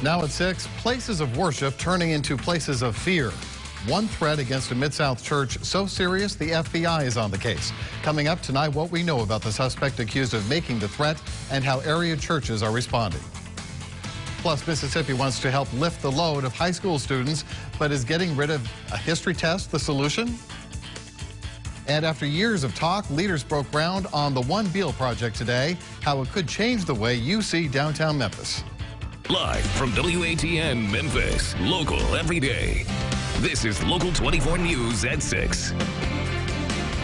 Now at 6, places of worship turning into places of fear. One threat against a Mid-South church so serious the FBI is on the case. Coming up tonight, what we know about the suspect accused of making the threat and how area churches are responding. Plus, Mississippi wants to help lift the load of high school students, but is getting rid of a history test the solution? And after years of talk, leaders broke ground on the One Beale project today, how it could change the way you see downtown Memphis. Live from WATN Memphis, local every day. This is Local 24 News at 6.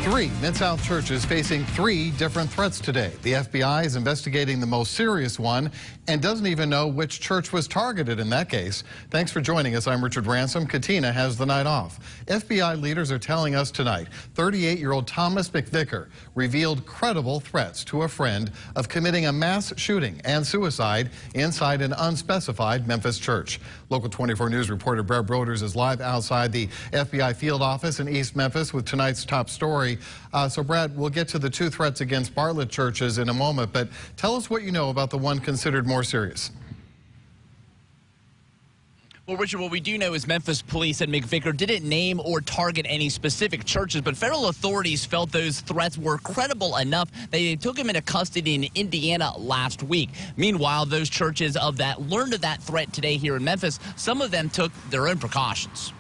3 Mid-South churches facing 3 different threats today. The FBI is investigating the most serious one and doesn't even know which church was targeted in that case. Thanks for joining us. I'm Richard Ransom. Katina has the night off. FBI leaders are telling us tonight 38-year-old Thomas McVicker revealed credible threats to a friend of committing a mass shooting and suicide inside an unspecified Memphis church. Local 24 News reporter Brad Broders is live outside the FBI field office in East Memphis with tonight's top story. So, Brad, we'll get to the 2 threats against Bartlett churches in a moment, but tell us what you know about the one considered more serious. Well, Richard, what we do know is Memphis police said McVicker didn't name or target any specific churches, but federal authorities felt those threats were credible enough that they took him into custody in Indiana last week. Meanwhile, those churches learned of that threat today here in Memphis, some of them took their own precautions.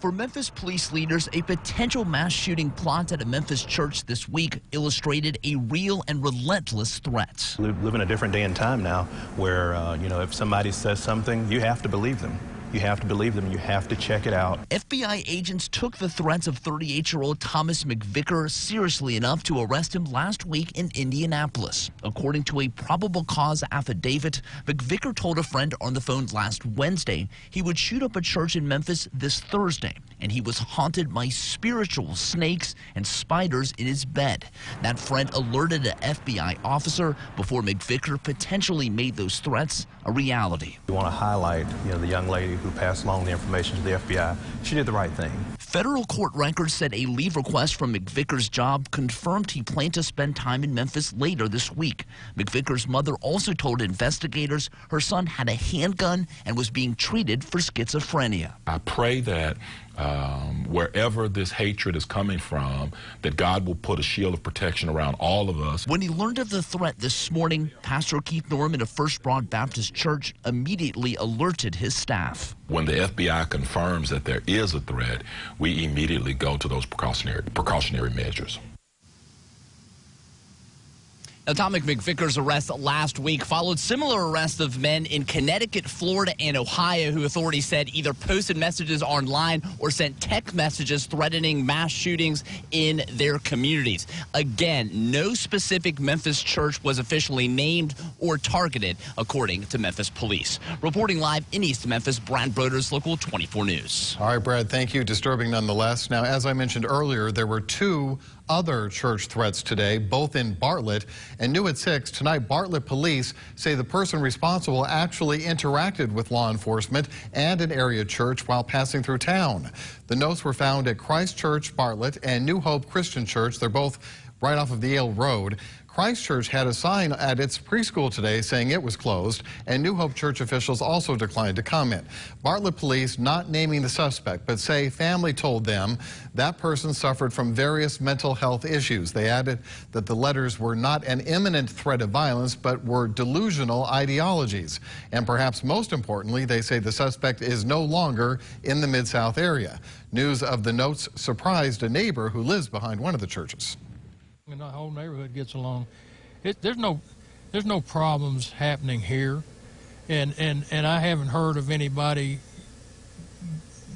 For Memphis police leaders, a potential mass shooting plot at a Memphis church this week illustrated a real and relentless threat. We live in a different day and time now where, if somebody says something, you have to believe them. You have to believe them. You have to check it out. FBI agents took the threats of 38-year-old Thomas McVicker seriously enough to arrest him last week in Indianapolis. According to a probable cause affidavit, McVicker told a friend on the phone last Wednesday he would shoot up a church in Memphis this Thursday, and he was haunted by spiritual snakes and spiders in his bed. That friend alerted an FBI officer before McVicker potentially made those threats a reality. We want to highlight, the young lady who passed along the information to the FBI. She did the right thing. Federal court records said a leave request from McVicker's job confirmed he planned to spend time in Memphis later this week. McVicker's mother also told investigators her son had a handgun and was being treated for schizophrenia. I pray that wherever this hatred is coming from, that God will put a shield of protection around all of us. When he learned of the threat this morning, Pastor Keith Norman of First Broad Baptist Church immediately alerted his staff. When the FBI confirms that there is a threat, we immediately go to those precautionary measures. Now, Thomas McVicker's arrest last week followed similar arrests of men in Connecticut, Florida, and Ohio who authorities said either posted messages online or sent text messages threatening mass shootings in their communities. Again, no specific Memphis church was officially named or targeted, according to Memphis police. Reporting live in East Memphis, Brad Broders, Local 24 News. All right, Brad, thank you. Disturbing nonetheless. Now, as I mentioned earlier, there were 2 other church threats today, both in Bartlett. And new at 6, tonight, Bartlett police say the person responsible actually interacted with law enforcement and an area church while passing through town. The notes were found at Christ Church, Bartlett, and New Hope Christian Church. They're both right off of the Yale Road. Christ Church had a sign at its preschool today saying it was closed, and New Hope Church officials also declined to comment. Bartlett police not naming the suspect, but say family told them that person suffered from various mental health issues. They added that the letters were not an imminent threat of violence, but were delusional ideologies. And perhaps most importantly, they say the suspect is no longer in the Mid-South area. News of the notes surprised a neighbor who lives behind one of the churches. And the whole neighborhood gets along. There's no problems happening here, and I haven't heard of anybody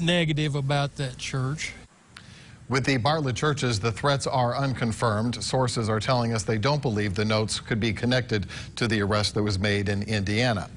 negative about that church. With the Bartlett churches, the threats are unconfirmed. Sources are telling us they don't believe the notes could be connected to the arrest that was made in Indiana.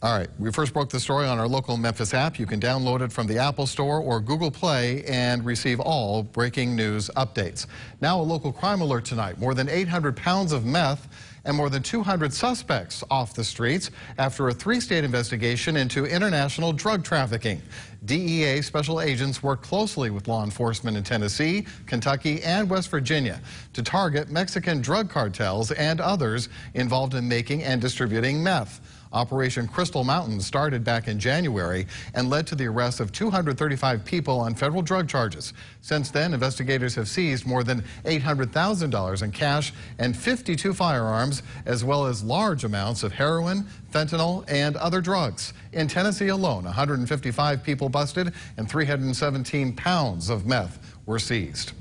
All right, we first broke the story on our local Memphis app. You can download it from the Apple Store or Google Play and receive all breaking news updates. Now a local crime alert tonight. More than 800 pounds of meth and more than 200 suspects off the streets after a 3-state investigation into international drug trafficking. DEA special agents worked closely with law enforcement in Tennessee, Kentucky, and West Virginia to target Mexican drug cartels and others involved in making and distributing meth. Operation Crystal Mountain started back in January and led to the arrest of 235 people on federal drug charges. Since then, investigators have seized more than $800,000 in cash and 52 firearms, as well as large amounts of heroin, fentanyl, and other drugs. In Tennessee alone, 155 people busted and 317 pounds of meth were seized.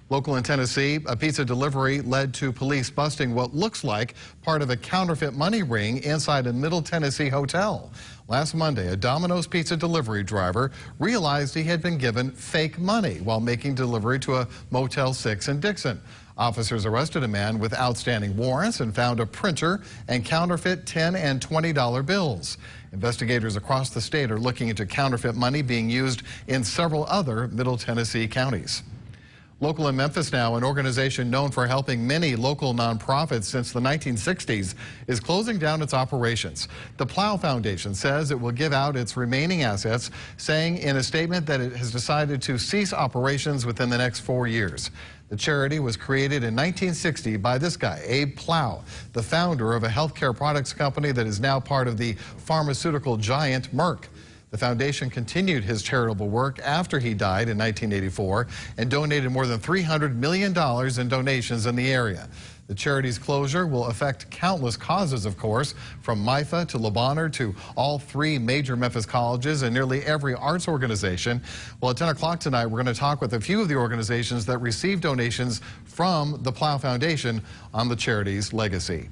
Local in Tennessee, a pizza delivery led to police busting what looks like part of a counterfeit money ring inside a Middle Tennessee hotel. Last Monday, a Domino's pizza delivery driver realized he had been given fake money while making delivery to a Motel 6 in Dixon. Officers arrested a man with outstanding warrants and found a printer and counterfeit $10 and $20 bills. Investigators across the state are looking into counterfeit money being used in several other Middle Tennessee counties. Local in Memphis now, an organization known for helping many local nonprofits since the 1960s is closing down its operations. The Plow Foundation says it will give out its remaining assets, saying in a statement that it has decided to cease operations within the next 4 years. The charity was created in 1960 by this guy, Abe Plow, the founder of a healthcare products company that is now part of the pharmaceutical giant Merck. The foundation continued his charitable work after he died in 1984 and donated more than $300 million in donations in the area. The charity's closure will affect countless causes, of course, from MIFA to Le Bonheur to all 3 major Memphis colleges and nearly every arts organization. Well, at 10 o'clock tonight, we're going to talk with a few of the organizations that received donations from the Plow Foundation on the charity's legacy.